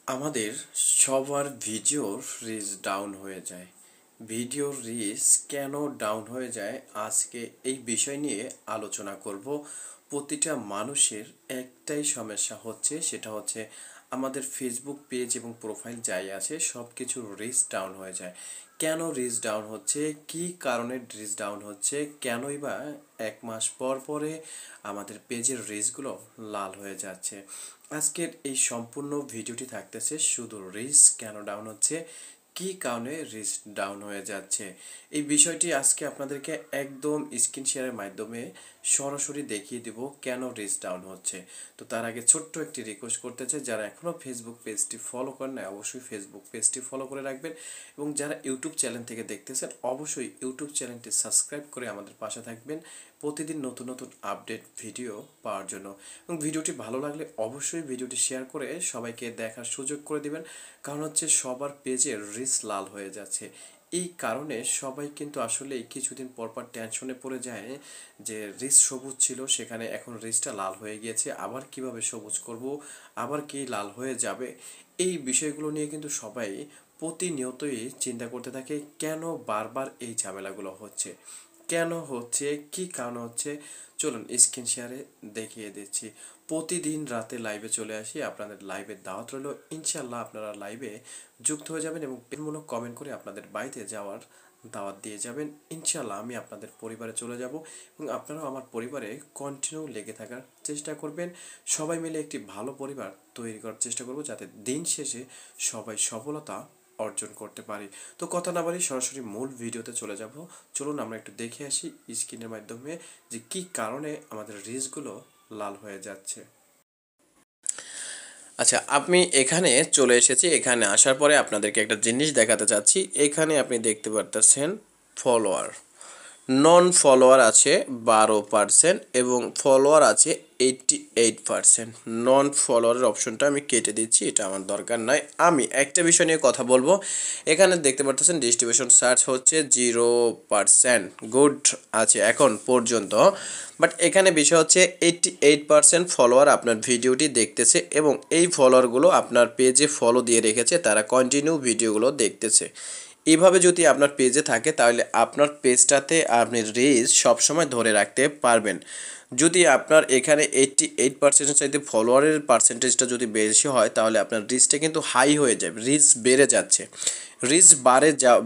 আমাদের সবার ভিডিওর রিচ ডাউন হয়ে যায়। ভিডিওর রিচ কেন ডাউন হয়ে যায় আজকে এই বিষয় নিয়ে আলোচনা করব। প্রতিটা মানুষের একটাই সমস্যা হচ্ছে, সেটা হচ্ছে আমাদের ফেসবুক পেজ এবং প্রোফাইল যাই আছে সব কিছুর রিচ ডাউন হয়ে যায়। কেন রিচ ডাউন হচ্ছে, কি কারণে রিচ ডাউন হচ্ছে, কেনই বা এক মাস পর পরে আমাদের পেজের রিচগুলো লাল হয়ে যাচ্ছে। আজকের এই সম্পূর্ণ ভিডিওটি থাকতেছে শুধু রিচ কেন ডাউন হচ্ছে, কি কারণে রিচ ডাউন হয়ে যাচ্ছে, এই বিষয়টি আজকে আপনাদেরকে একদম স্ক্রিন শেয়ারের মাধ্যমে সরাসরি দেখিয়ে দিব কেন রিচ ডাউন হচ্ছে। তো তার আগে ছোট্ট একটি রিকোয়েস্ট করতে চাই, যারা এখনও ফেসবুক পেজটি ফলো করেন না অবশ্যই ফেসবুক পেজটি ফলো করে রাখবেন, এবং যারা ইউটিউব চ্যানেল থেকে দেখতেছেন অবশ্যই ইউটিউব চ্যানেলটি সাবস্ক্রাইব করে আমাদের পাশে থাকবেন প্রতিদিন নতুন নতুন আপডেট ভিডিও পাওয়ার জন্য। এবং ভিডিওটি ভালো লাগলে অবশ্যই ভিডিওটি শেয়ার করে সবাইকে দেখার সুযোগ করে দিবেন, কারণ হচ্ছে সবার পেজে রিচ লাল হয়ে যাচ্ছে। এই কারণে সবাই কিন্তু আসলে কিছুদিন পর পর টেনশনে পড়ে যায় যে রিচ সবুজ ছিল সেখানে এখন রিচটা লাল হয়ে গিয়েছে, আবার কিভাবে সবুজ করব, আবার কি লাল হয়ে যাবে। এই বিষয়গুলো নিয়ে কিন্তু সবাই প্রতিনিয়তই চিন্তা করতে থাকে, কেন বারবার এই ঝামেলাগুলো হচ্ছে, কেন হচ্ছে, কি কারণ হচ্ছে। চলুন স্ক্রিন শেয়ারে দেখিয়ে দিচ্ছি। প্রতিদিন রাতে লাইভে চলে আসি, আপনাদের লাইভের দাওয়াত রইল। ইনশাল্লাহ আপনারা লাইভে যুক্ত হয়ে যাবেন এবং প্রেমমূলক কমেন্ট করে আপনাদের বাড়িতে যাওয়ার দাওয়াত দিয়ে যাবেন। ইনশাল্লাহ আমি আপনাদের পরিবারে চলে যাব এবং আপনারাও আমার পরিবারে কন্টিনিউ লেগে থাকার চেষ্টা করবেন। সবাই মিলে একটি ভালো পরিবার তৈরি করার চেষ্টা করব, যাতে দিন শেষে সবাই সফলতা অর্জন করতে পারি। তো কথা না বলি সরাসরি মূল ভিডিওতে চলে যাব। চলুন আমরা একটু দেখে আসি স্ক্রিনের মাধ্যমে যে কি কারণে আমাদের রিচগুলো লাল হয়ে যাচ্ছে। আচ্ছা, আমি এখানে চলে এসেছি। এখানে আসার পরে আপনাদেরকে একটা জিনিস দেখাতে চাচ্ছি। এখানে আপনি দেখতে পারতেছেন ফলোয়ার, নন ফলোয়ার আছে 12% এবং ফলোয়ার আছে 88%। নন ফলোয়ারের অপশনটা আমি কেটে দিচ্ছি, এটা আমার দরকার নাই। আমি একটা বিষয় নিয়ে কথা বলবো। এখানে দেখতে পারতেছেন ডিস্ট্রিবিউশন সার্চ হচ্ছে 0%, গুড আছে এখন পর্যন্ত। বাট এখানে বিষয় হচ্ছে 88% ফলোয়ার আপনার ভিডিওটি দেখতেছে এবং এই ফলোয়ারগুলো আপনার পেজে ফলো দিয়ে রেখেছে, তারা কন্টিনিউ ভিডিওগুলো দেখতেছে। এইভাবে যদি আপনার পেজে থাকে তাহলে আপনার পেজটাতে আপনি রিচ সবসময় ধরে রাখতে পারবেন। যদি আপনার এখানে 88%-এর চাইতে ফলোয়ারের পার্সেন্টেজটা যদি বেশি হয় তাহলে আপনার রিচটা কিন্তু হাই হয়ে যাবে, রিচ বেড়ে যাচ্ছে,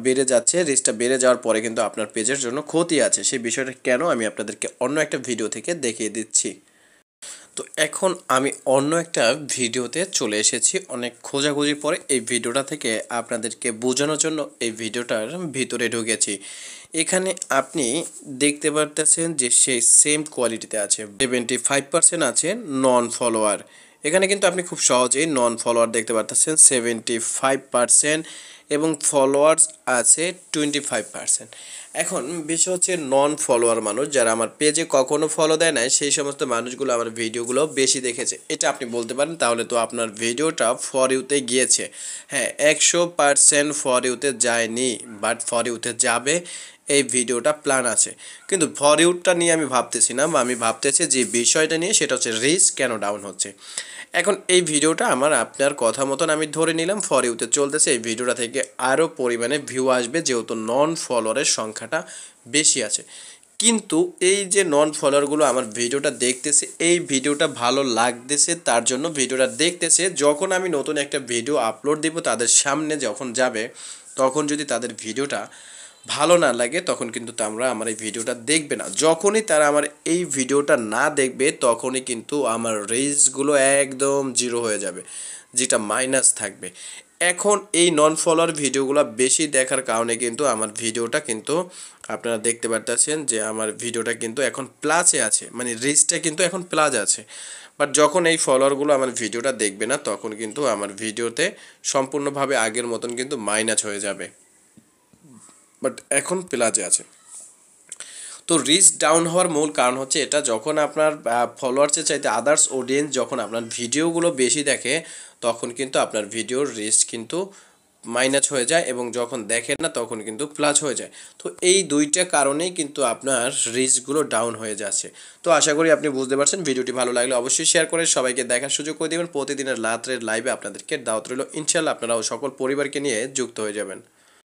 বেড়ে যাচ্ছে। রিচটা বেড়ে যাওয়ার পরে কিন্তু আপনার পেজের জন্য ক্ষতি আছে। সেই বিষয়টা কেন আমি আপনাদেরকে অন্য একটা ভিডিও থেকে দেখিয়ে দিচ্ছি। তো এখন আমি অন্য একটা ভিডিওতে চলে এসেছি, অনেক খোঁজাখুঁজি পরে এই ভিডিওটা থেকে আপনাদেরকে বোঝানোর জন্য এই ভিডিওটার ভিতরে ঢুকেছি। এখানে আপনি দেখতে পারতেছেন যে সেই সেম কোয়ালিটিতে আছে, 75% আছে নন ফলোয়ার। এখানে কিন্তু আপনি খুব সহজেই নন ফলোয়ার দেখতে পারতেছেন 75% এবং ফলোয়ার্স আছে 25%। এখন বিষয় হচ্ছে নন ফলোয়ার মানুষ যারা আমার পেজে কখনো ফলো দেয় না, সেই সমস্ত মানুষগুলো আমার ভিডিওগুলো বেশি দেখেছে, এটা আপনি বলতে পারেন। তাহলে তো আপনার ভিডিওটা ফর ইউতে গিয়েছে। হ্যাঁ, 100% ফর ইউতে যায়নি, বাট ফর ইউতে যাবে এই ভিডিওটা প্ল্যান আছে। কিন্তু ফর ইউটা নিয়ে আমি ভাবতেছি না, বা আমি ভাবতেছি যে বিষয়টা নিয়ে, সেটা হচ্ছে রিচ কেন ডাউন হচ্ছে। এখন এই ভিডিওটা আমার আপনার কথা মতন আমি ধরে নিলাম ফর ইউতে চলতেছে, এই ভিডিওটা থেকে আরও পরিমাণে ভিউ আসবে যেহেতু নন ফলোয়ারের সংখ্যাটা বেশি আছে। কিন্তু এই যে নন ফলোয়ারগুলো আমার ভিডিওটা দেখতেছে, এই ভিডিওটা ভালো লাগতেছে তার জন্য ভিডিওটা দেখতেছে। যখন আমি নতুন একটা ভিডিও আপলোড দিব তাদের সামনে যখন যাবে, তখন যদি তাদের ভিডিওটা ভালো না লাগে তখন কিন্তু তারা আমার এই ভিডিওটা দেখবে না। যখনই তারা আমার এই ভিডিওটা না দেখবে তখনই কিন্তু আমার রিচগুলো একদম জিরো হয়ে যাবে, যেটা মাইনাস থাকবে। এখন এই নন ফলোয়ার ভিডিওগুলো বেশি দেখার কারণে কিন্তু আমার ভিডিওটা কিন্তু আপনারা দেখতে পারতেছেন যে আমার ভিডিওটা কিন্তু এখন প্লাসে আছে, মানে রিচটা কিন্তু এখন প্লাস আছে। বাট যখন এই ফলোয়ারগুলো আমার ভিডিওটা দেখবে না তখন কিন্তু আমার ভিডিওতে সম্পূর্ণভাবে আগের মতন কিন্তু মাইনাস হয়ে যাবে, বাট এখন প্লাজে আছে। তো রিচ ডাউন হওয়ার মূল কারণ হচ্ছে এটা, যখন আপনার ফলোয়ার্সের চাইতে আদার্স অডিয়েন্স যখন আপনার ভিডিওগুলো বেশি দেখে তখন কিন্তু আপনার ভিডিওর রিচ কিন্তু মাইনাস হয়ে যায় এবং যখন দেখেন না তখন কিন্তু প্লাস হয়ে যায়। তো এই দুইটা কারণেই কিন্তু আপনার রিস্কগুলো ডাউন হয়ে যাচ্ছে। তো আশা করি আপনি বুঝতে পারছেন। ভিডিওটি ভালো লাগলে অবশ্যই শেয়ার করে সবাইকে দেখার সুযোগ করে দেবেন। প্রতিদিনের রাত্রের লাইভে আপনাদেরকে দাওয়াত রইল। ইনশাল্লাহ আপনারাও সকল পরিবারকে নিয়ে যুক্ত হয়ে যাবেন।